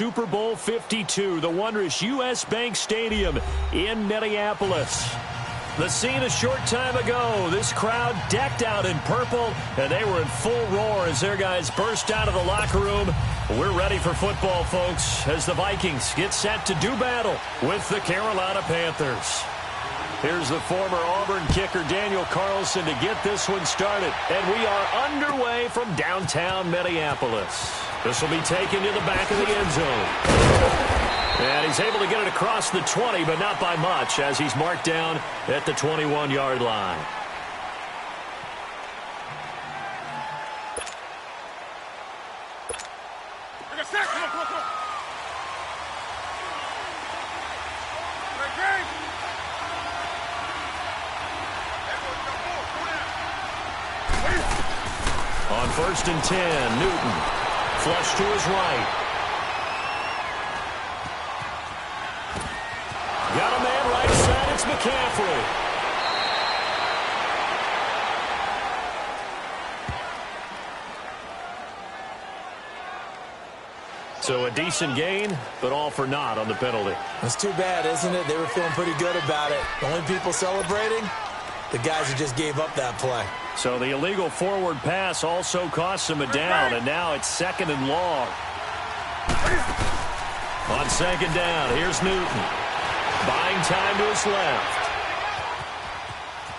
Super Bowl 52, the wondrous U.S. Bank Stadium in Minneapolis. The scene a short time ago, this crowd decked out in purple, and they were in full roar as their guys burst out of the locker room. We're ready for football, folks, as the Vikings get set to do battle with the Carolina Panthers. Here's the former Auburn kicker Daniel Carlson to get this one started. And we are underway from downtown Minneapolis. This will be taken to the back of the end zone. And he's able to get it across the 20, but not by much, as he's marked down at the 21-yard line. On 1st and 10, Newton. Flush to his right. Got a man right side. It's McCaffrey. So a decent gain, but all for naught on the penalty. That's too bad, isn't it? They were feeling pretty good about it. The only people celebrating, the guys who just gave up that play. So the illegal forward pass also cost him a down, and now it's 2nd and long. On 2nd down, here's Newton. Buying time to his left.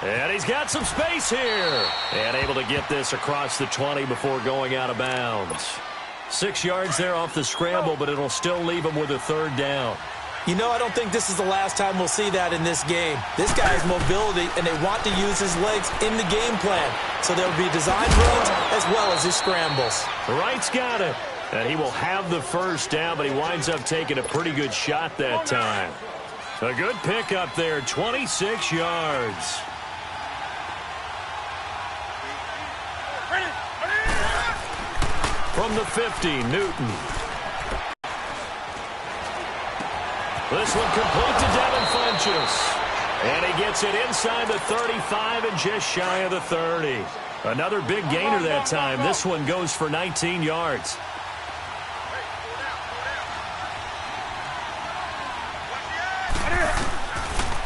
And he's got some space here. And able to get this across the 20 before going out of bounds. 6 yards there off the scramble, but it'll still leave him with a 3rd down. You know, I don't think this is the last time we'll see that in this game. This guy has mobility, and they want to use his legs in the game plan. So there'll be designed runs as well as his scrambles. Wright's got it. And he will have the 1st down, but he winds up taking a pretty good shot that time. A good pickup there, 26 yards. From the 50, Newton. This one complete to Devin Funchess. And he gets it inside the 35 and just shy of the 30. Another big gainer that time. This one goes for 19 yards.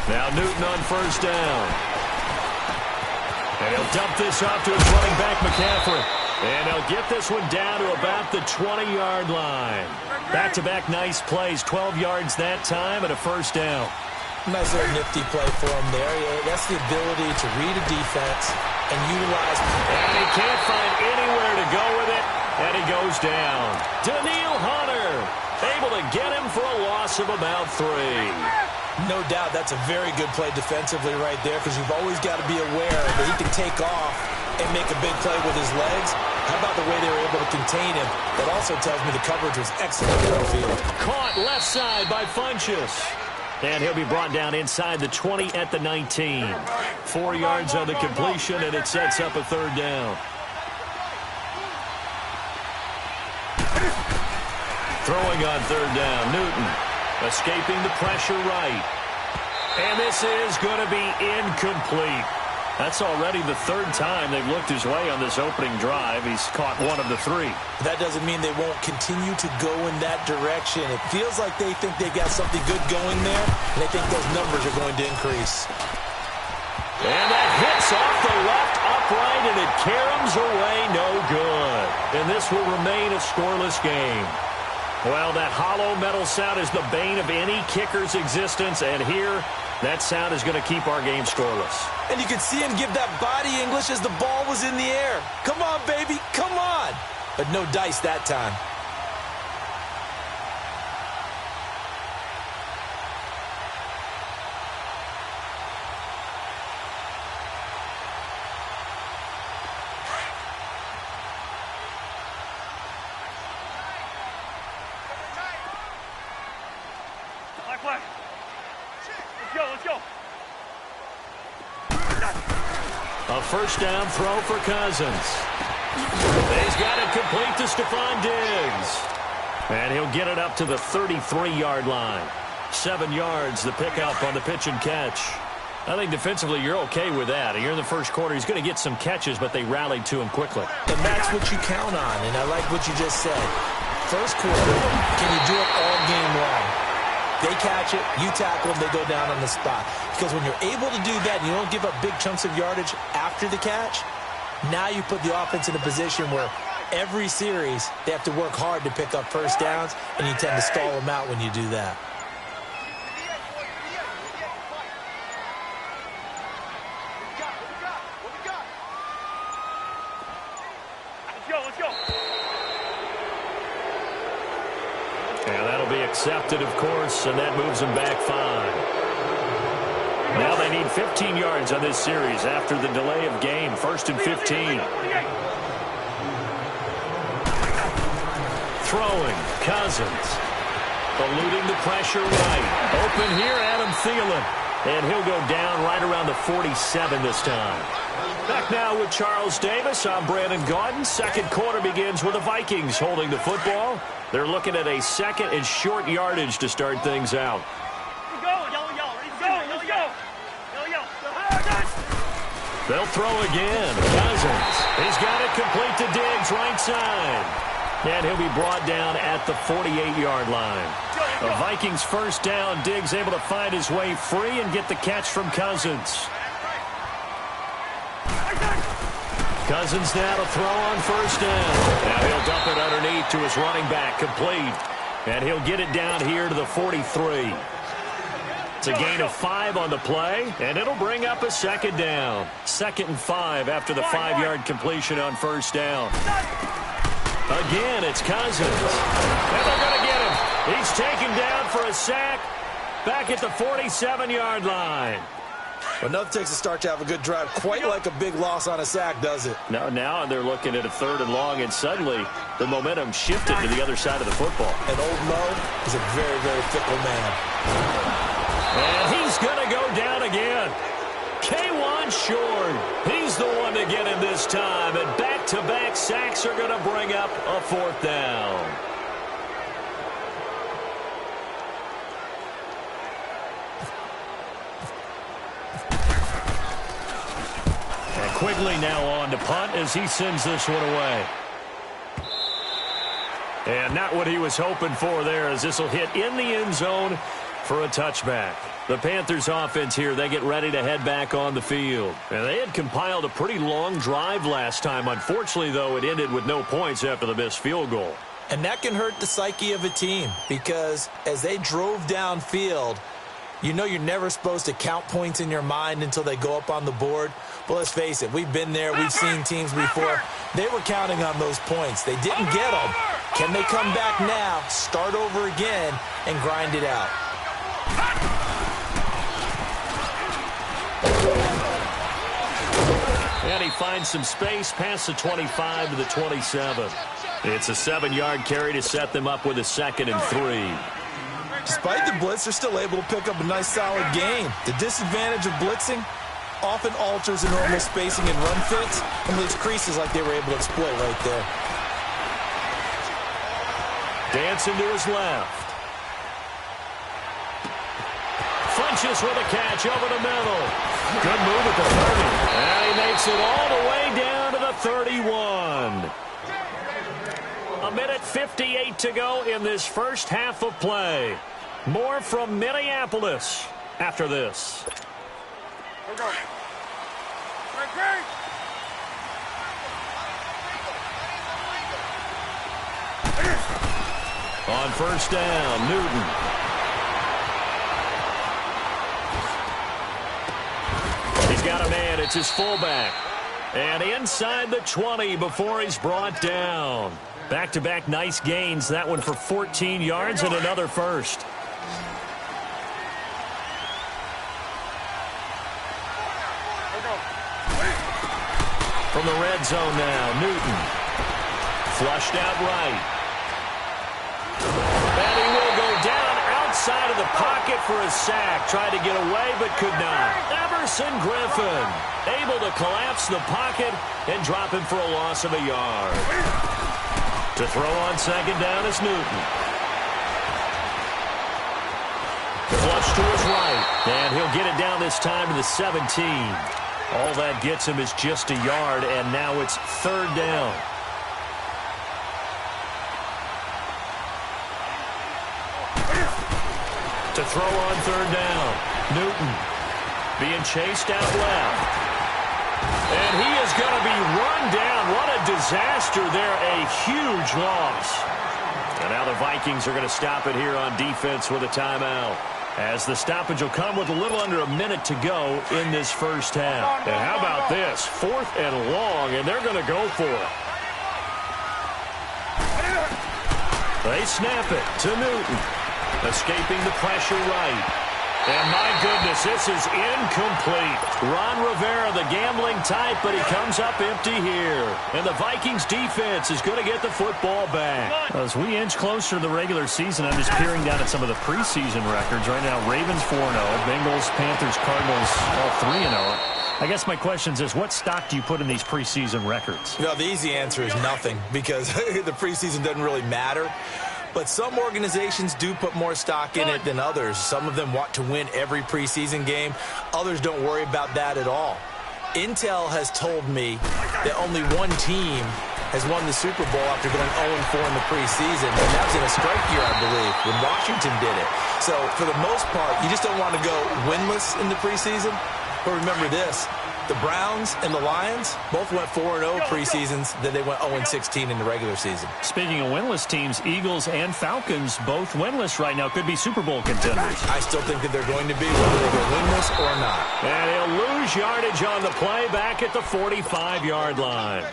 Now Newton on 1st down. And he'll dump this off to his running back, McCaffrey. And he'll get this one down to about the 20-yard line. Back-to-back nice plays, 12 yards that time and a 1st down. Nice little nifty play for him there. Yeah, that's the ability to read a defense and utilize. And he can't find anywhere to go with it, and he goes down. Daniil Hunter able to get him for a loss of about 3. No doubt that's a very good play defensively right there, because you've always got to be aware that he can take off and make a big play with his legs. How about the way they were able to contain him? That also tells me the coverage was excellent downfield. Caught left side by Funchess. And he'll be brought down inside the 20 at the 19. 4 yards on the completion, and it sets up a 3rd down. Throwing on 3rd down, Newton. Escaping the pressure right. And this is going to be incomplete. That's already the 3rd time they've looked his way on this opening drive. He's caught 1 of the 3. That doesn't mean they won't continue to go in that direction. It feels like they think they got something good going there, and they think those numbers are going to increase. And that hits off the left upright, and it caroms away no good. And this will remain a scoreless game. Well, that hollow metal sound is the bane of any kicker's existence, and here, that sound is going to keep our game scoreless. And you can see him give that body English as the ball was in the air. Come on, baby, come on. But no dice that time. A 1st down throw for Cousins. He's got it complete to Stephon Diggs. And he'll get it up to the 33-yard line. 7 yards, the pickup on the pitch and catch. I think defensively you're okay with that. Here in the 1st quarter, he's going to get some catches, but they rallied to him quickly. And that's what you count on, and I like what you just said. 1st quarter, can you do it catch it, you tackle them, they go down on the spot. Because when you're able to do that and you don't give up big chunks of yardage after the catch, now you put the offense in a position where every series they have to work hard to pick up first downs, and you tend to stall them out when you do that. And that'll be accepted, of course, and that moves them back 5. Now they need 15 yards on this series after the delay of game. 1st and 15. Throwing, Cousins. Eluding the pressure right. Open here, Adam Thielen. And he'll go down right around the 47 this time. Back now with Charles Davis. I'm Brandon Gaudin. Second quarter begins with the Vikings holding the football. They're looking at a 2nd and short yardage to start things out. They'll throw again. Cousins. He's got it complete to Diggs, right side. And he'll be brought down at the 48-yard line. The Vikings first down. Diggs able to find his way free and get the catch from Cousins. Cousins now to throw on first down. Now he'll dump it underneath to his running back, complete. And he'll get it down here to the 43. It's a gain of 5 on the play, and it'll bring up a 2nd down. 2nd and 5 after the 5-yard completion on first down. Again, it's Cousins. And they're going to get him. He's taken down for a sack back at the 47-yard line. Well, nothing takes a start to have a good drive quite like a big loss on a sack, does it? No, now they're looking at a 3rd and long, and suddenly the momentum shifted to the other side of the football. And old Mo is a very, very fickle man. And he's going to go down again. K1 Short. He's the one to get him this time. And back-to-back sacks are going to bring up a 4th down. And Quigley now on to punt as he sends this one away. And not what he was hoping for there, as this will hit in the end zone for a touchback. The Panthers offense here, they get ready to head back on the field. And they had compiled a pretty long drive last time. Unfortunately, though, it ended with no points after the missed field goal. And that can hurt the psyche of a team, because as they drove downfield, you know you're never supposed to count points in your mind until they go up on the board. But let's face it, we've been there, we've seen teams before. They were counting on those points. They didn't get them. Can they come back now, start over again, and grind it out? And he finds some space past the 25 to the 27. It's a 7-yard carry to set them up with a 2nd and 3. Despite the blitz, they're still able to pick up a nice, solid gain. The disadvantage of blitzing often alters the normal spacing and run fits and leaves creases like they were able to exploit right there. Dancing to his left. Funches with a catch over the middle. Good move at the 30. And he makes it all the way down to the 31. 1:58 to go in this first half of play. More from Minneapolis after this. On first down, Newton. He's got a man. It's his fullback. And inside the 20 before he's brought down. Back-to-back nice gains. That one for 14 yards and another first. From the red zone now, Newton. Flushed out right. And he will go down outside of the pocket for a sack. Tried to get away but could not. Everson Griffin able to collapse the pocket and drop him for a loss of a yard. To throw on second down is Newton. Flush to his right. And he'll get it down this time to the 17. All that gets him is just a yard, and now it's third down. To throw on third down. Newton being chased out left. And he is going to be run down. What a disaster there. A huge loss. And now the Vikings are going to stop it here on defense with a timeout. As the stoppage will come with a little under a minute to go in this first half. And how about this? 4th and long, and they're going to go for it. They snap it to Newton. Escaping the pressure right. And my goodness, this is incomplete. Ron Rivera, the gambling type, but he comes up empty here. And the Vikings defense is going to get the football back. As we inch closer to the regular season, I'm just peering down at some of the preseason records. Right now, Ravens 4-0, Bengals, Panthers, Cardinals, all 3-0. I guess my question is, what stock do you put in these preseason records? No, the easy answer is nothing, because the preseason doesn't really matter. But some organizations do put more stock in it than others. Some of them want to win every preseason game. Others don't worry about that at all. Intel has told me that only one team has won the Super Bowl after going 0-4 in the preseason, and that was in a strike year, I believe, when Washington did it. So, for the most part, you just don't want to go winless in the preseason. But remember this. The Browns and the Lions both went 4-0 preseasons, then they went 0-16 in the regular season. Speaking of winless teams, Eagles and Falcons both winless right now, could be Super Bowl contenders. I still think that they're going to be, whether they go winless or not. And he'll lose yardage on the play back at the 45-yard line.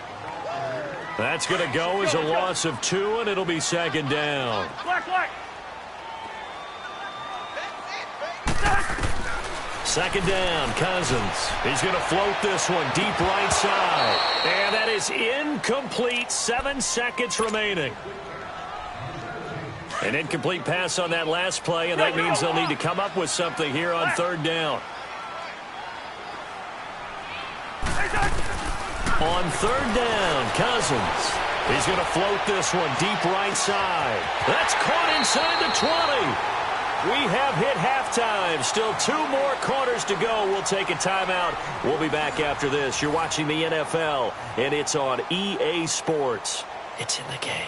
That's going to go as a loss of 2, and it'll be 2nd down. Second down, Cousins. He's going to float this one deep right side. And that is incomplete. 7 seconds remaining. An incomplete pass on that last play, and that means they'll need to come up with something here on 3rd down. On 3rd down, Cousins. He's going to float this one deep right side. That's caught inside the 20. We have hit halftime. Still 2 more quarters to go. We'll take a timeout. We'll be back after this. You're watching the NFL, and it's on EA Sports. It's in the game.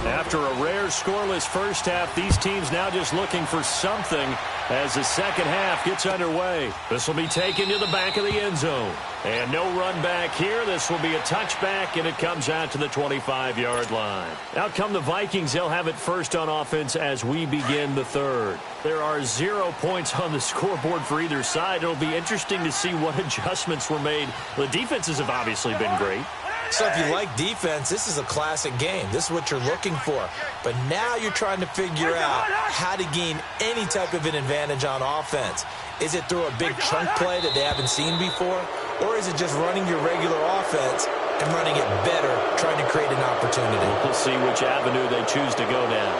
After a rare scoreless first half, these teams now just looking for something as the second half gets underway. This will be taken to the back of the end zone. And no run back here. This will be a touchback, and it comes out to the 25-yard line. Out come the Vikings. They'll have it first on offense as we begin the third. There are 0 points on the scoreboard for either side. It'll be interesting to see what adjustments were made. The defenses have obviously been great. So if you like defense, this is a classic game. This is what you're looking for. But now you're trying to figure out how to gain any type of an advantage on offense. Is it through a big chunk play that they haven't seen before? Or is it just running your regular offense and running it better, trying to create an opportunity? We'll see which avenue they choose to go down.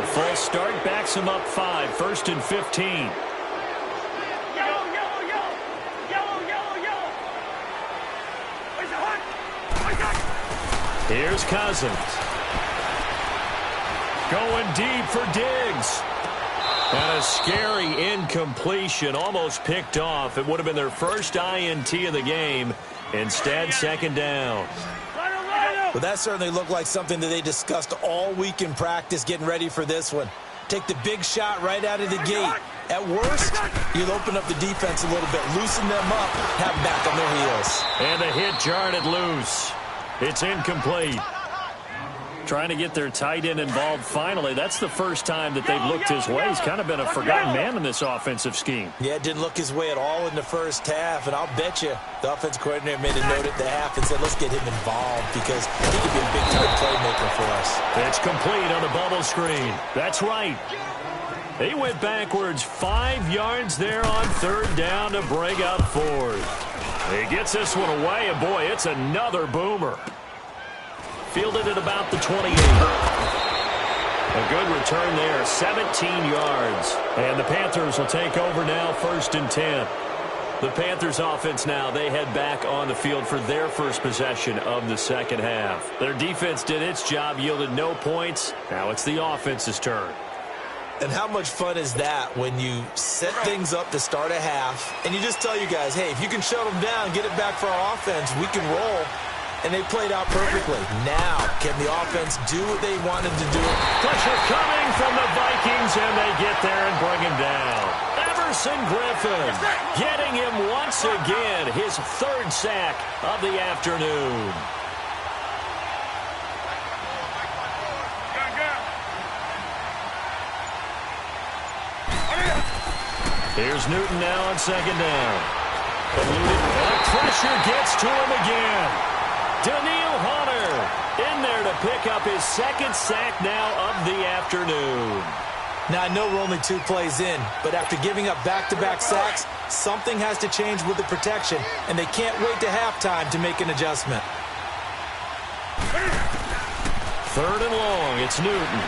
The false start backs him up 5, 1st and 15. Here's Cousins. Going deep for Diggs. And a scary incompletion, almost picked off. It would have been their first INT of the game. Instead, 2nd down. Well, that certainly looked like something that they discussed all week in practice getting ready for this one. Take the big shot right out of the gate. At worst, you'll open up the defense a little bit, loosen them up, have them back on their heels. And the hit jarred it loose. It's incomplete. Trying to get their tight end involved finally. That's the first time that they've looked his way. He's kind of been a forgotten man in this offensive scheme. Yeah, it didn't look his way at all in the first half, and I'll bet you the offensive coordinator made a note at the half and said, let's get him involved because he could be a big-time playmaker for us. It's complete on the bubble screen. That's right. He went backwards 5 yards there on 3rd down to bring up 4th. He gets this one away, and boy, it's another boomer. Fielded at about the 28. A good return there, 17 yards. And the Panthers will take over now, 1st and 10. The Panthers offense now, they head back on the field for their first possession of the second half. Their defense did its job, yielded no points. Now it's the offense's turn. And how much fun is that when you set things up to start a half and you just tell you guys, hey, if you can shut them down, get it back for our offense, we can roll. And they played out perfectly. Now, can the offense do what they wanted to do? Pressure coming from the Vikings, and they get there and bring him down. Emerson Griffin getting him once again, his third sack of the afternoon. Here's Newton now on second down. And pressure gets to him again. Daniil Hunter in there to pick up his second sack now of the afternoon. Now, I know we're only 2 plays in, but after giving up back-to-back sacks, something has to change with the protection, and they can't wait to halftime to make an adjustment. Third and long, it's Newton.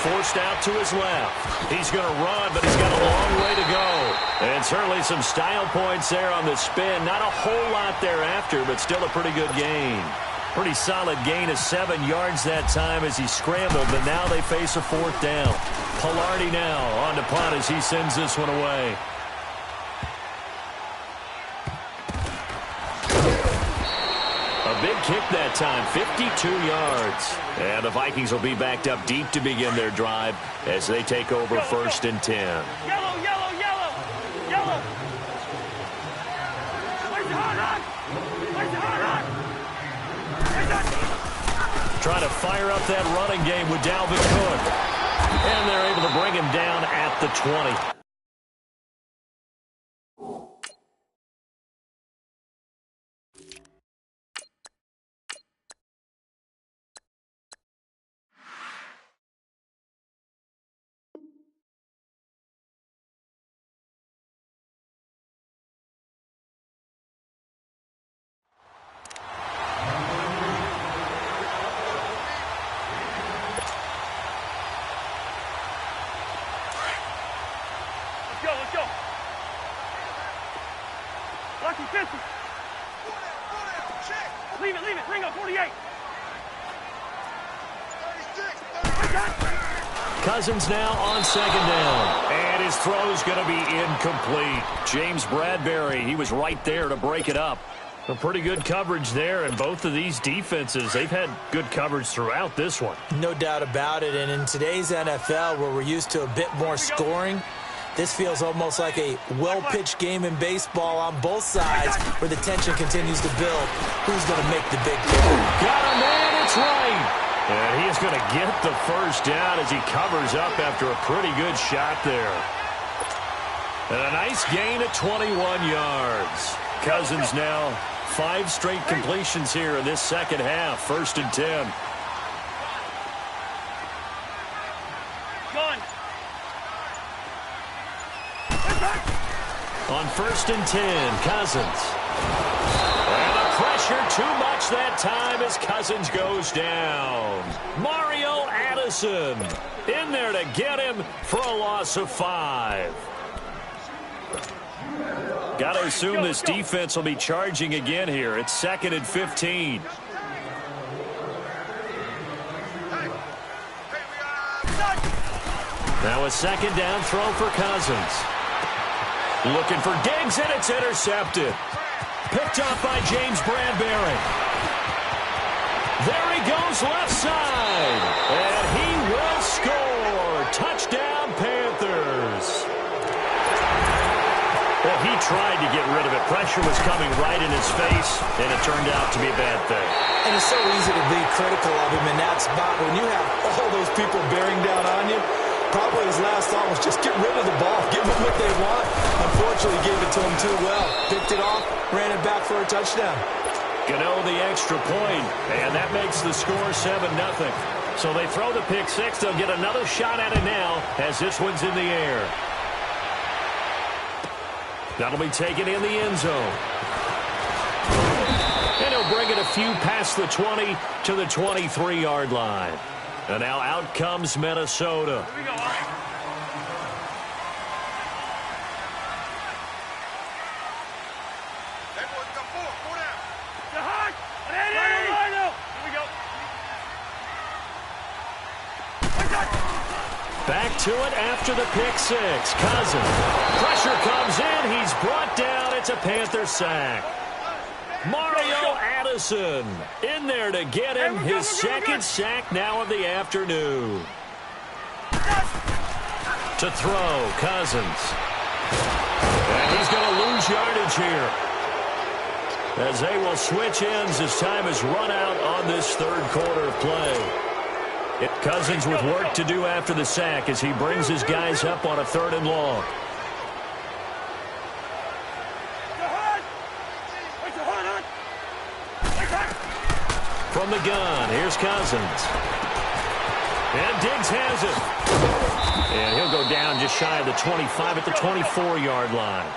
Forced out to his left. He's going to run, but he's got a long way to go. And certainly some style points there on the spin. Not a whole lot thereafter, but still a pretty good gain. Pretty solid gain of 7 yards that time as he scrambled, but now they face a fourth down. Pilardi now on to punt as he sends this one away. A big kick that time, 52 yards. And the Vikings will be backed up deep to begin their drive as they take over first and 10. Yellow, yellow, yellow, yellow. Where's the hard run? Where's the hard run? Where's that? Trying to fire up that running game with Dalvin Cook. And they're able to bring him down at the 20. Let's go. Lucky 50. Leave it. Ringo, 48. 36. Cousins now on second down. And his throw's going to be incomplete. James Bradbury, he was right there to break it up. A pretty good coverage there, and both of these defenses, they've had good coverage throughout this one. No doubt about it, and in today's NFL, where we're used to a bit more scoring, this feels almost like a well-pitched game in baseball on both sides where the tension continues to build. Who's going to make the big play? Got a man, it's right. And he is going to get the first down as he covers up after a pretty good shot there. And a nice gain of 21 yards. Cousins now 5 straight completions here in this second half. First and 10. On first and 10, Cousins. And the pressure too much that time as Cousins goes down. Mario Addison in there to get him for a loss of 5. Got to assume this defense will be charging again here. It's second and 15. Now a second down throw for Cousins. Looking for Diggs, and it's intercepted. Picked off by James Bradbury. There he goes left side. And he will score. Touchdown, Panthers. Well, he tried to get rid of it. Pressure was coming right in his face, and it turned out to be a bad thing. And it's so easy to be critical of him in that spot when you have all those people bearing down on you. Probably his last thought was just get rid of the ball, give them what they want. Unfortunately, gave it to him too well. Picked it off, ran it back for a touchdown. Gano the extra point, and that makes the score 7-0. So they throw the pick six. They'll get another shot at it now as this one's in the air. That'll be taken in the end zone. And he'll bring it a few past the 20 to the 23-yard line. And now out comes Minnesota. Here we go, all right. Back to it after the pick six. Cousins. Pressure comes in. He's brought down. It's a Panther sack. Mario Addison in there to get him his second sack now of the afternoon. To throw, Cousins. And he's going to lose yardage here, as they will switch ends as time is run out on this third quarter of play. Cousins with work to do after the sack as he brings his guys up on a 3rd and long. From the gun, here's Cousins. And Diggs has it. And he'll go down just shy of the 25 at the 24-yard line.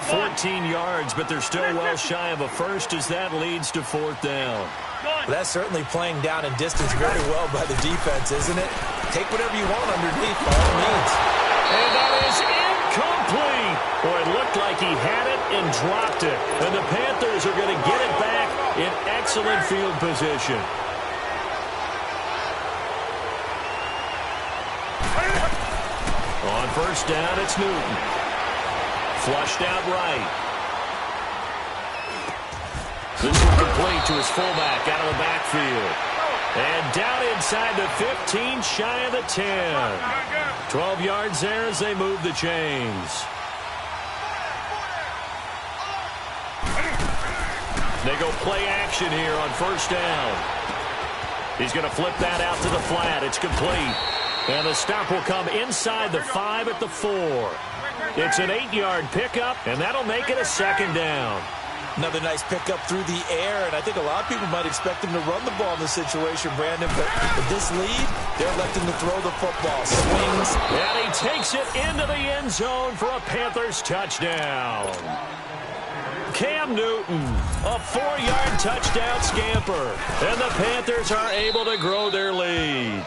14 yards, but they're still well shy of a first as that leads to 4th down. Well, that's certainly playing down in distance very well by the defense, isn't it? Take whatever you want underneath, by all means. And that is incomplete. Boy, it looked like he had it and dropped it. And the Panthers are going to get it back in excellent field position. On 1st down, it's Newton. Flushed out right. This one complete to his fullback out of the backfield. And down inside the 15, shy of the 10. 12 yards there as they move the chains. They go play action here on 1st down. He's going to flip that out to the flat. It's complete. And the stop will come inside the 5 at the 4. It's an 8-yard pickup, and that'll make it a 2nd down. Another nice pickup through the air, and I think a lot of people might expect him to run the ball in this situation, Brandon, but with this lead, they're electing to throw the football. Swings. And he takes it into the end zone for a Panthers touchdown. Cam Newton, a 4-yard touchdown scamper, and the Panthers are able to grow their lead.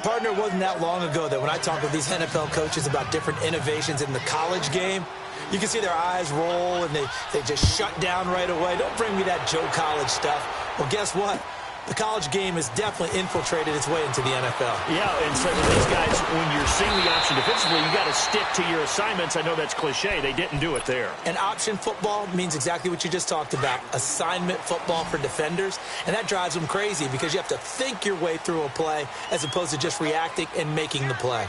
Partner, it wasn't that long ago that when I talk with these NFL coaches about different innovations in the college game, you can see their eyes roll and they just shut down right away. Don't bring me that Joe College stuff. Well, guess what? The college game has definitely infiltrated its way into the NFL. Yeah, and so these guys, when you're seeing the option defensively, you got to stick to your assignments. I know that's cliche. They didn't do it there. And option football means exactly what you just talked about, assignment football for defenders. And that drives them crazy because you have to think your way through a play as opposed to just reacting and making the play.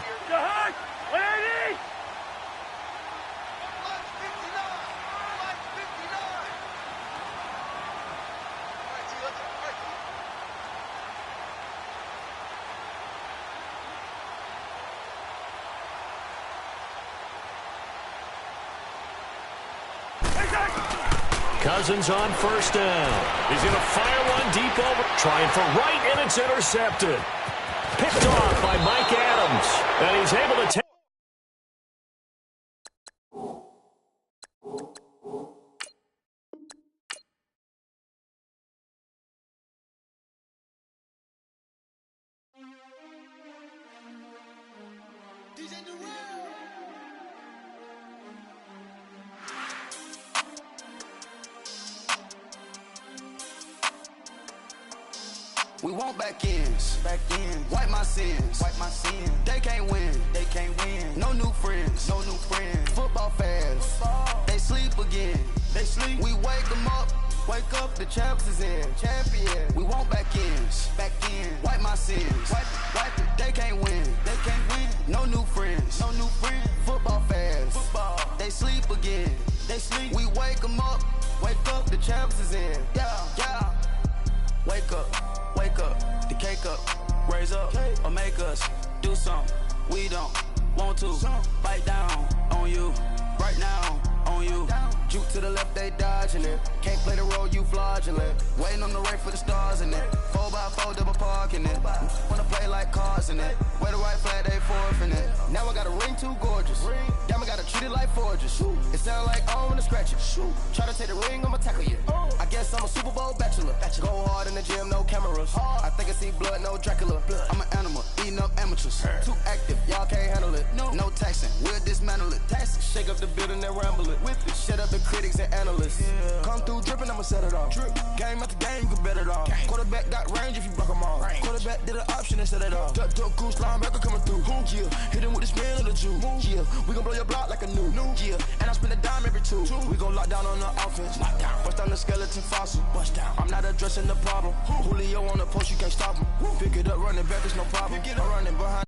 Cousins on 1st down. He's going to fire one deep over. Trying for right, and it's intercepted. Picked off by Mike Adams. And he's able to take. We want back ends. Wipe my sins. They can't win. No new friends. Football fans. They sleep again. We wake them up. Wake up, the champs is in. Champion. We want back ends. Wipe my sins. Wipe it. They can't win. No new friends. Football fans. They sleep again. We wake them up. Wake up, the champs is in. Yeah. Wake up, the cake up, raise up, or make us do something we don't want to. Bite down on you, right now on you. Juke to the left, they dodging it. Can't play the role, you fraudulent. Waiting on the right for the stars in it. 4x4 double parking it. Wanna play like cars in it. Wear the right flag, they forfeiting it. Now I got a ring too gorgeous. Damn, I gotta treat it like forges. It sound like I wanna scratch it. Try to take the ring, I'ma tackle you. I guess I'm a Super Bowl bachelor. Go hard in the gym, no cameras. I think I see blood, no Dracula. I'm an animal, eating up amateurs. Too active, y'all can't handle it. No taxing, we'll dismantle it. Shake up the building and ramble it. Shut up the critics and analysts. Come through dripping, I'ma set it off. Game after game, you can bet it off. Quarterback got range if you block them off. Quarterback back to the option instead of the duck goose linebacker coming through. Yeah, hit him with the spin of the Jew. Yeah, we gon' blow your block like a new. Yeah, and I spend a dime every two. We gon' lock down on the offense. Bust down the skeleton fossil. Bust down. I'm not addressing the problem. Julio on the post, you can't stop him. Pick it up, running back, it's no problem. I'm running behind.